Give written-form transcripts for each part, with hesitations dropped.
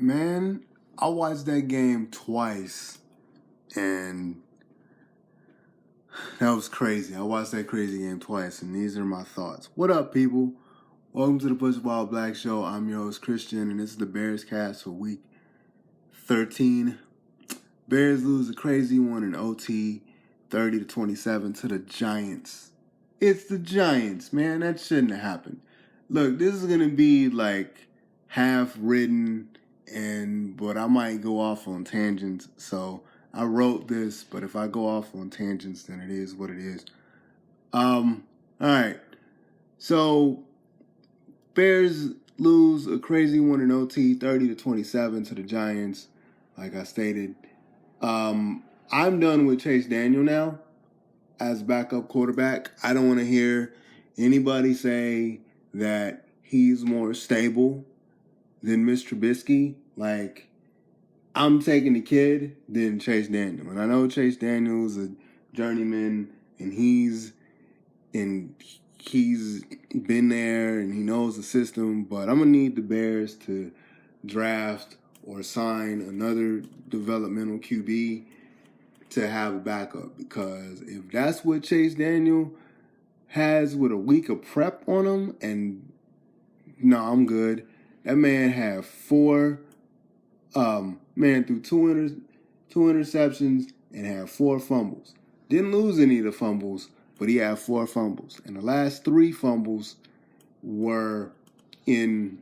Man, I watched that game twice, and that was crazy. I watched that crazy game twice, and these are my thoughts. What up, people? Welcome to the Push Wild Black Show. I'm your host, Christian, and this is the Bearscast for week 13. Bears lose a crazy one in OT, 30-27 to the Giants. It's the Giants, man. That shouldn't have happened. Look, this is going to be like half written, but I might go off on tangents. So I wrote this, but if I go off on tangents, then it is what it is. All right. So Bears lose a crazy one in OT, 30-27 to the Giants. Like I stated, I'm done with Chase Daniel now as backup quarterback. I don't want to hear anybody say that he's more stable than Mr. Trubisky. Like, I'm taking the kid than Chase Daniel. And I know Chase Daniel is a journeyman, and he's been there and he knows the system, but I'm going to need the Bears to draft or sign another developmental QB to have a backup, because if that's what Chase Daniel has with a week of prep on him, and no, I'm good. That man had threw two interceptions and had 4 fumbles. Didn't lose any of the fumbles, but he had 4 fumbles. And the last 3 fumbles were in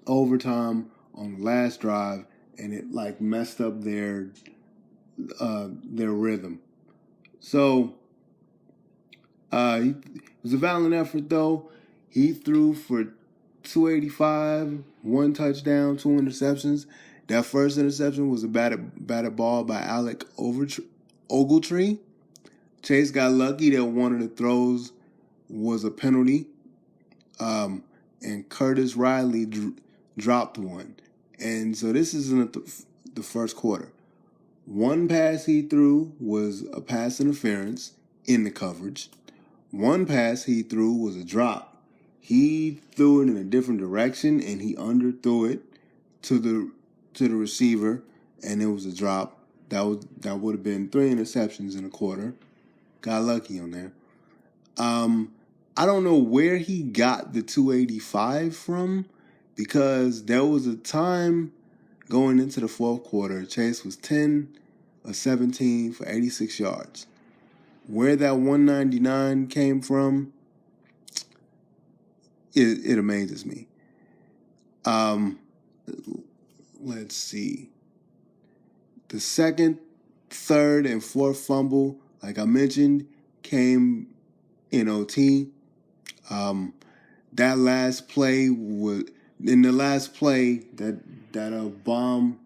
overtime on the last drive, and it like messed up their rhythm. So it was a valiant effort, though. He threw for 285, 1 touchdown, 2 interceptions. That first interception was a batted ball by Alec Ogletree. Chase got lucky that one of the throws was a penalty, and Curtis Riley dropped one. And so this isn't the first quarter. One pass he threw was a pass interference in the coverage. One pass he threw was a drop. He threw it in a different direction, and he underthrew it to the receiver, and it was a drop. That would have been 3 interceptions in a quarter. Got lucky on there. I don't know where he got the 285 from, because there was a time going into the fourth quarter, Chase was 10 of 17 for 86 yards. Where that 199 came from, it amazes me. Let's see. The second, third, and fourth fumble, like I mentioned, came in OT. That last play was in the last play that bomb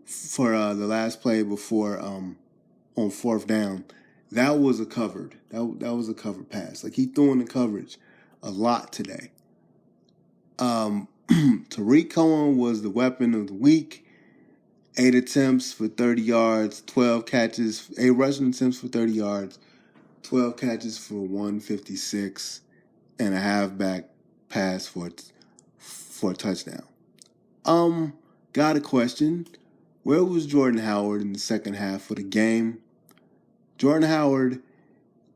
for the last play before on 4th down. That was a covered. That was a covered pass. Like, he threw in the coverage a lot today. Tariq Cohen was the weapon of the week. 8 attempts for 30 yards, 12 catches, 8 rushing attempts for 30 yards, 12 catches for 156, and a halfback pass for a touchdown. Got a question. Where was Jordan Howard in the second half of the game? Jordan Howard,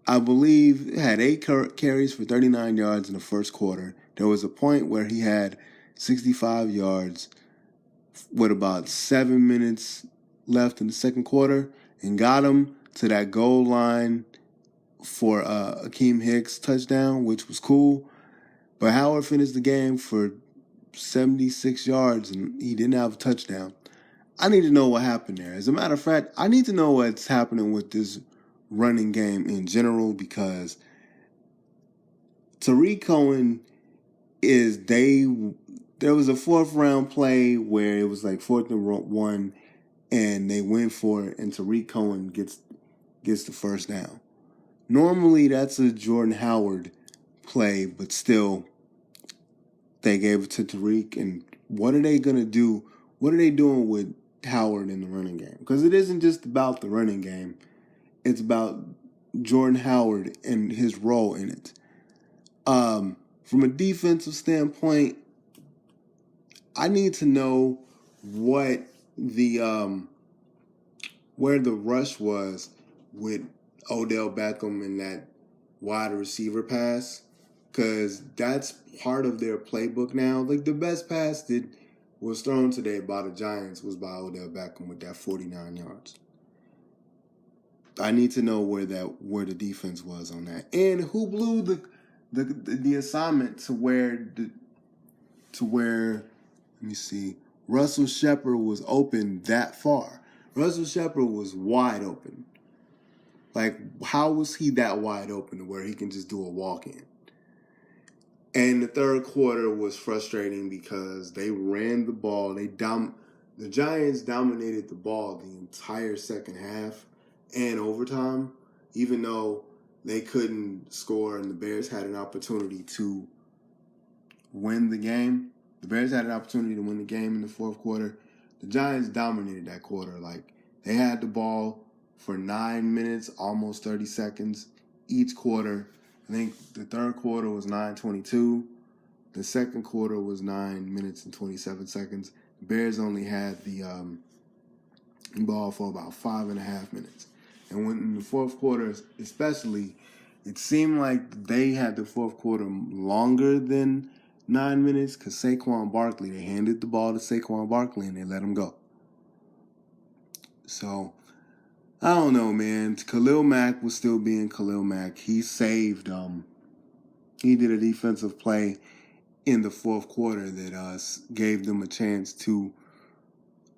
I believe, had 8 carries for 39 yards in the first quarter. There was a point where he had 65 yards with about 7 minutes left in the second quarter, and got him to that goal line for Akeem Hicks touchdown, which was cool. But Howard finished the game for 76 yards, and he didn't have a touchdown. I need to know what happened there. As a matter of fact, I need to know what's happening with this running game in general, because Tariq Cohen there was a 4th round play where it was like 4th and 1, and they went for it, and Tariq Cohen gets the first down. Normally that's a Jordan Howard play, but still they gave it to Tariq. And what are they going to do? What are they doing with Howard in the running game? Because it isn't just about the running game. It's about Jordan Howard and his role in it. From a defensive standpoint, I need to know what the where the rush was with Odell Beckham and that wide receiver pass, because that's part of their playbook now. Like the best pass that was thrown today by the Giants was by Odell Beckham with that 49 yards. I need to know where the defense was on that, and who blew the assignment to where let me see, Russell Shepard was open that far. Russell Shepard was wide open. Like, how was he that wide open to where he can just do a walk-in? And the third quarter was frustrating because they ran the ball. The Giants dominated the ball the entire second half and overtime, even though they couldn't score and the Bears had an opportunity to win the game. The Bears had an opportunity to win the game in the fourth quarter. The Giants dominated that quarter. Like, they had the ball for 9 minutes, almost 30 seconds each quarter. I think the third quarter was 9:22. The second quarter was 9 minutes and 27 seconds. The Bears only had the ball for about 5.5 minutes. And when in the fourth quarter, especially, it seemed like they had the fourth quarter longer than 9 minutes because Saquon Barkley, they handed the ball to Saquon Barkley and they let him go. So, I don't know, man. Khalil Mack was still being Khalil Mack. He saved, he did a defensive play in the fourth quarter that gave them a chance to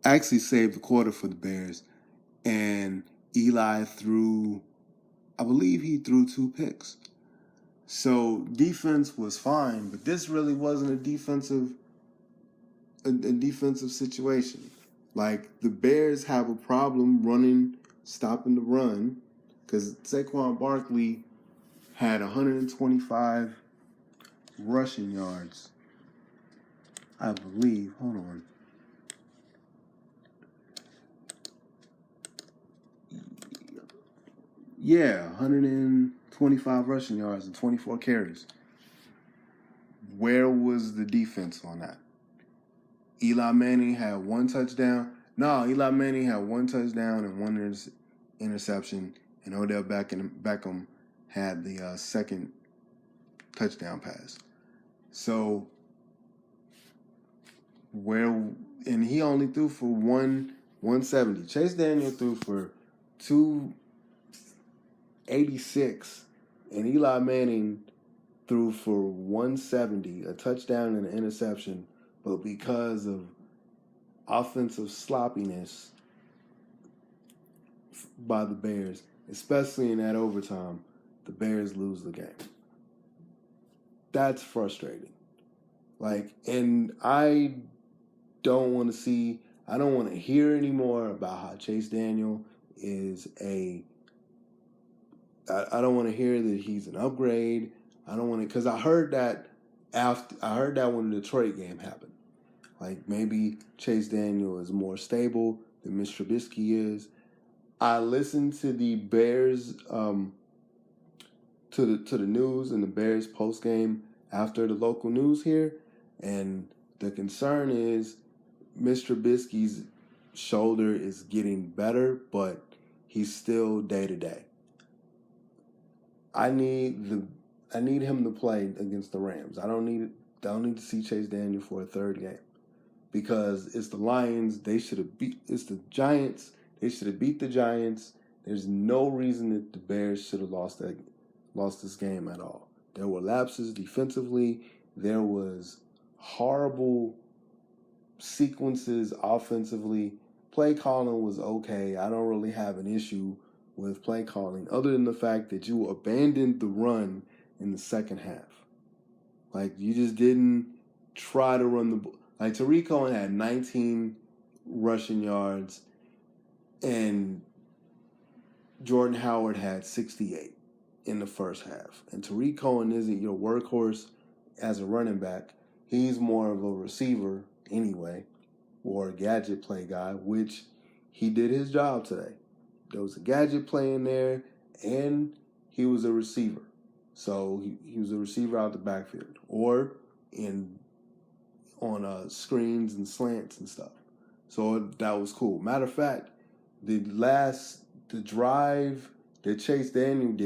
actually save the quarter for the Bears. And Eli I believe he threw 2 picks. So defense was fine, but this really wasn't a defensive situation. Like, the Bears have a problem stopping the run, because Saquon Barkley had 125 rushing yards, I believe. Hold on. Yeah, 125 rushing yards and 24 carries. Where was the defense on that? Eli Manning had 1 touchdown. No, Eli Manning had 1 touchdown and 1 interception, and Odell Beckham had the second touchdown pass. So and he only threw for 170. Chase Daniel threw for 286, and Eli Manning threw for 170, a touchdown and an interception. But because of offensive sloppiness by the Bears, especially in that overtime, the Bears lose the game. That's frustrating. Like, and I don't want to hear anymore about how Chase Daniel is I don't want to hear that he's an upgrade. I don't want to, because I heard that when the Detroit game happened. Like, maybe Chase Daniel is more stable than Mitch Trubisky is. I listened to the Bears, to the news and the Bears post game after the local news here, and the concern is Mitch Trubisky's shoulder is getting better, but he's still day to day. I need him to play against the Rams. I don't need to see Chase Daniel for a third game, because it's the Lions. It's the Giants. They should have beat the Giants. There's no reason that the Bears should have lost this game at all. There were lapses defensively. There was horrible sequences offensively. Play calling was okay. I don't really have an issue with play calling, other than the fact that you abandoned the run in the second half. Like, you just didn't try to run the ball. Like, Tariq Cohen had 19 rushing yards, and Jordan Howard had 68 in the first half. And Tariq Cohen isn't your workhorse as a running back. He's more of a receiver anyway, or a gadget play guy, which he did his job today. There was a gadget play in there, and he was a receiver. So he was a receiver out the backfield. Or in on screens and slants and stuff. So that was cool. Matter of fact, the drive that Chase Daniel's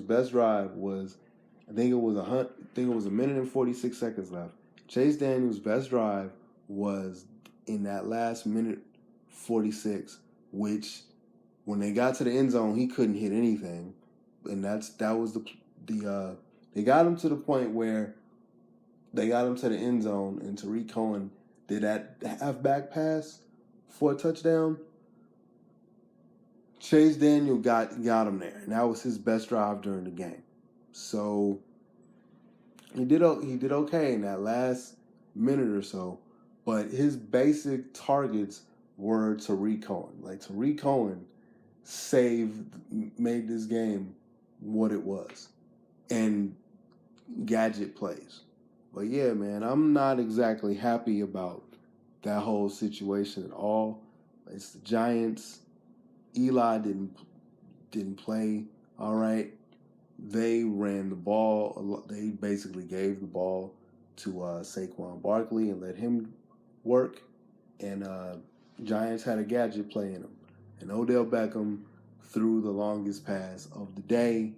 best drive was, I think it was a minute and 46 seconds left. Chase Daniel's best drive was in that last minute 46, which when they got to the end zone, he couldn't hit anything, and that was they got him to the point where they got him to the end zone, and Tariq Cohen did that halfback pass for a touchdown. Chase Daniel got him there, and that was his best drive during the game. So he did okay in that last minute or so, but his basic targets were Tariq Cohen. Like, Tariq Cohen made this game what it was, and gadget plays. But yeah, man, I'm not exactly happy about that whole situation at all. It's the Giants. Eli didn't play all right. They ran the ball. They basically gave the ball to Saquon Barkley and let him work. And Giants had a gadget play in them. And Odell Beckham threw the longest pass of the day,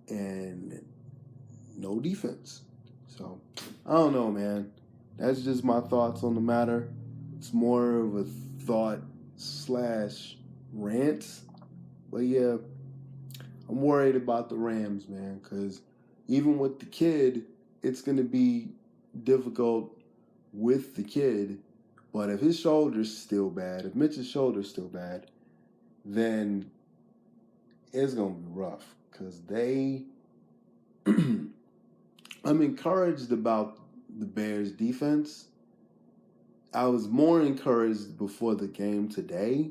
and no defense. So, I don't know, man. That's just my thoughts on the matter. It's more of a thought / rant. But yeah, I'm worried about the Rams, man, because even with the kid, it's going to be difficult with the kid. But if his shoulder's still bad, if Mitch's shoulder's still bad, then it's going to be rough. Because I'm encouraged about the Bears' defense. I was more encouraged before the game today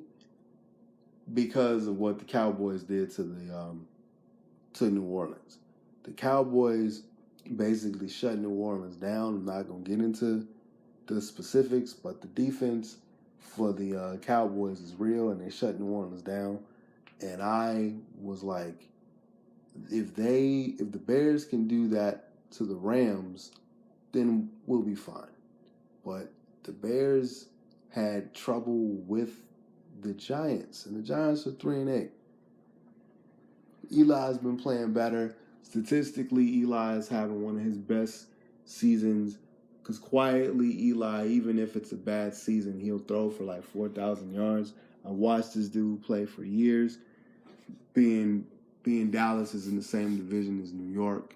because of what the Cowboys did to New Orleans. The Cowboys basically shut New Orleans down. I'm not going to get into the specifics, but the defense for the Cowboys is real, and they shut New Orleans down. And I was like, if the Bears can do that to the Rams, then we'll be fine. But the Bears had trouble with the Giants, and the Giants are 3-8. Eli's been playing better. Statistically, Eli is having one of his best seasons, because quietly, Eli, even if it's a bad season, he'll throw for like 4,000 yards. I watched this dude play for years. Being Dallas is in the same division as New York,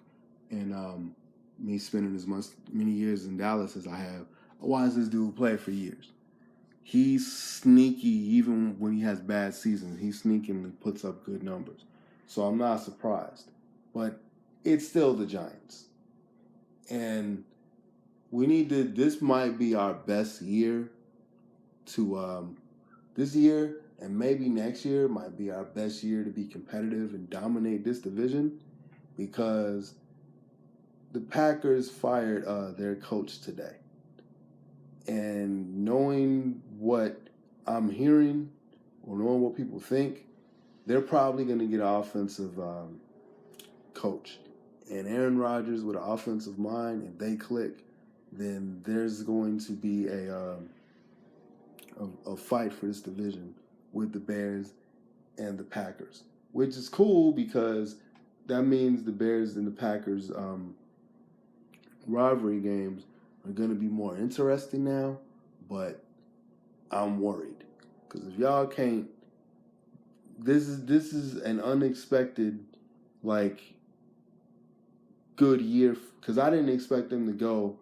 and me spending many years in Dallas as I have, I watched this dude play for years. He's sneaky, even when he has bad seasons. He sneakily puts up good numbers. So I'm not surprised. But it's still the Giants. And this might be our best year this year, and maybe next year might be our best year to be competitive and dominate this division, because the Packers fired their coach today. And knowing what I'm hearing, or knowing what people think, they're probably going to get an offensive coach. And Aaron Rodgers with an offensive mind, if they click, then there's going to be a fight for this division with the Bears and the Packers, which is cool because that means the Bears and the Packers rivalry games are going to be more interesting now. But I'm worried, because if y'all can't, this is an unexpected, like, good year, because I didn't expect them to go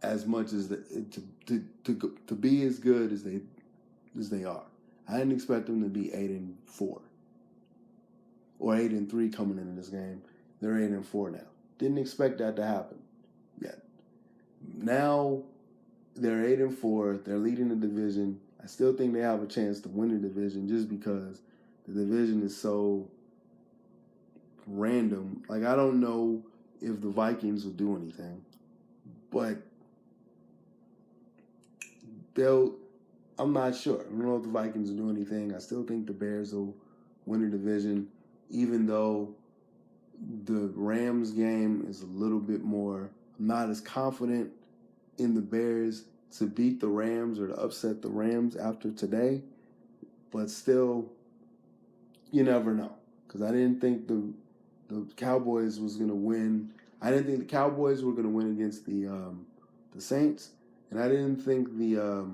as much as to be as good as they are. I didn't expect them to be 8-4 or 8-3 coming into this game. They're 8-4 now. Didn't expect that to happen yet. Now they're 8-4. They're leading the division. I still think they have a chance to win the division, just because the division is so random. Like, I don't know if the Vikings will do anything, but I'm not sure. I don't know if the Vikings will do anything. I still think the Bears will win the division, even though the Rams game is a little bit more, I'm not as confident in the Bears to beat the Rams or to upset the Rams after today, but still, you never know. Because I didn't think the Cowboys was going to win. I didn't think the Cowboys were going to win against the Saints, and I didn't think the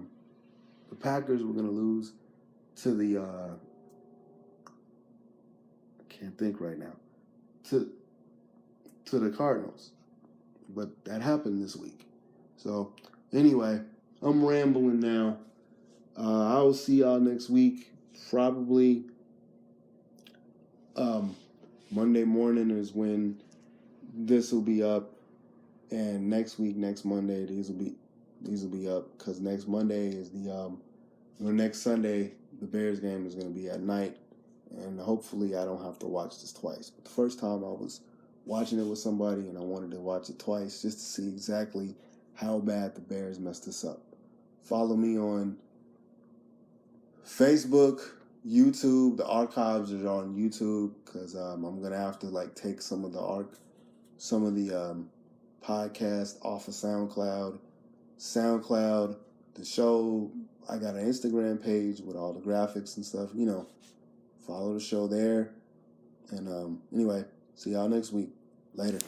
Packers were going to lose to the I can't think right now, to the Cardinals. But that happened this week. So anyway, I'm rambling now. I will see y'all next week. Probably Monday morning is when this will be up, and next week, next Monday, these will be up, because next Monday is next Sunday, the Bears game is going to be at night, and hopefully I don't have to watch this twice. But the first time I was watching it with somebody, and I wanted to watch it twice just to see exactly how bad the Bears messed this up. Follow me on Facebook, YouTube. The archives are on YouTube, because I'm going to have to take some of the podcast off of SoundCloud, the show. I got an Instagram page with all the graphics and stuff. Follow the show there. And anyway, see y'all next week. Later.